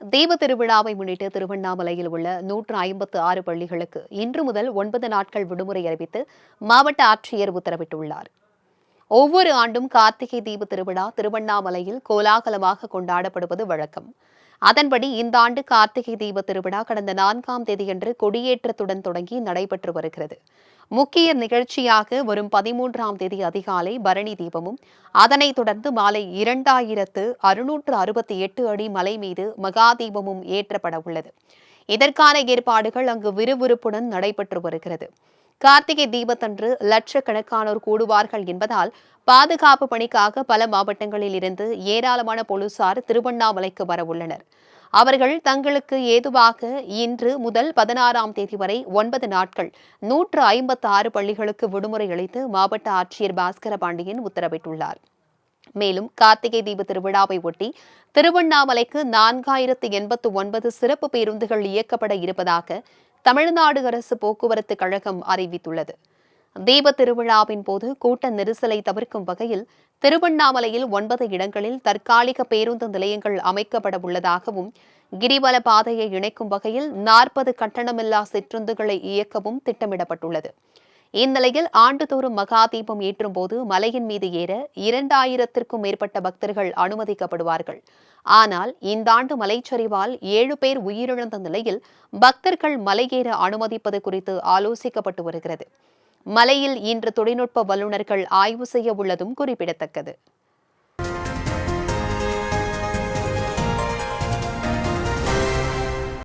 தீப திருவிழாவை முன்னிட்டு திருவண்ணாமலையில் உள்ள 156 பள்ளிகளுக்கு இன்று முதல் 9 நாட்கள் விடுமுறை அறிவித்து மாவட்ட ஆட்சியர் உத்தரவிட்டுள்ளார். ஒவ்வொரு ஆண்டும் கார்த்திகை தீப திருவிழா திருவண்ணாமலையில் கோலாகலமாக கொண்டாடப்படுவது வழக்கம். அதன்படி இந்த ஆண்டு கார்த்திகை தீப திருவிழா கடந்த 4ஆம் தேதியன்று கொடியேற்றத்துடன் தொடங்கி நடைபெற்று வருகிறது. முக்கிய நிகழ்ச்சியாக வரும் 13ஆம் தேதி அதிகாலை பரணி தீபமும், அதனைத் தொடர்ந்து மாலை 2668 அடி மலை மீது மகா தீபமும் ஏற்றப்பட உள்ளது. இதற்கான ஏற்பாடுகள் அங்கு விறுவிறுப்புடன் நடைபெற்று வருகிறது. கார்த்திகை தீபத்தன்று லட்சக்கணக்கானோர் கூடுவார்கள் என்பதால் பாதுகாப்பு பணிக்காக பல மாவட்டங்களில் இருந்து ஏராளமான போலீசார் திருவண்ணாமலைக்கு வரவுள்ளனர். அவர்கள் தங்களுக்கு ஏதுவாக இன்று முதல் 16ஆம் தேதி வரை 9 நாட்கள் 156 பள்ளிகளுக்கு விடுமுறை அளித்து மாவட்ட ஆட்சியர் பாஸ்கர பாண்டியன் உத்தரவிட்டுள்ளார். மேலும் கார்த்திகை தீப திருவிழாவை ஒட்டி திருவண்ணாமலைக்கு 4089 சிறப்பு பேருந்துகள் இயக்கப்பட இருப்பதாக தமிழ்நாடு அரசு போக்குவரத்து கழகம் அறிவித்துள்ளது. தீப திருவிழாவின் போது கூட்ட நெரிசலை தவிர்க்கும் வகையில் திருவண்ணாமலையில் 9 இடங்களில் தற்காலிக பேருந்து நிலையங்கள் அமைக்கப்பட உள்ளதாகவும், கிரிவல பாதையை இணைக்கும் வகையில் 40 கட்டணமில்லா சிற்றுந்துகளை இயக்கவும் திட்டமிடப்பட்டுள்ளது. இந்நிலையில் ஆண்டுதோறும் மகா தீபம் ஏற்றும் போது மலையின் மீது ஏற 2000த்திற்கும் மேற்பட்ட பக்தர்கள் அனுமதிக்கப்படுவார்கள். ஆனால் இந்த ஆண்டு மலைச்சரிவால் 7 பேர் உயிரிழந்த நிலையில் பக்தர்கள் மலையேற அனுமதிப்பது குறித்து ஆலோசிக்கப்பட்டு வருகிறது. மலையில் இன்று தொழில்நுட்ப வல்லுநர்கள் ஆய்வு செய்ய உள்ளதும் குறிப்பிடத்தக்கது.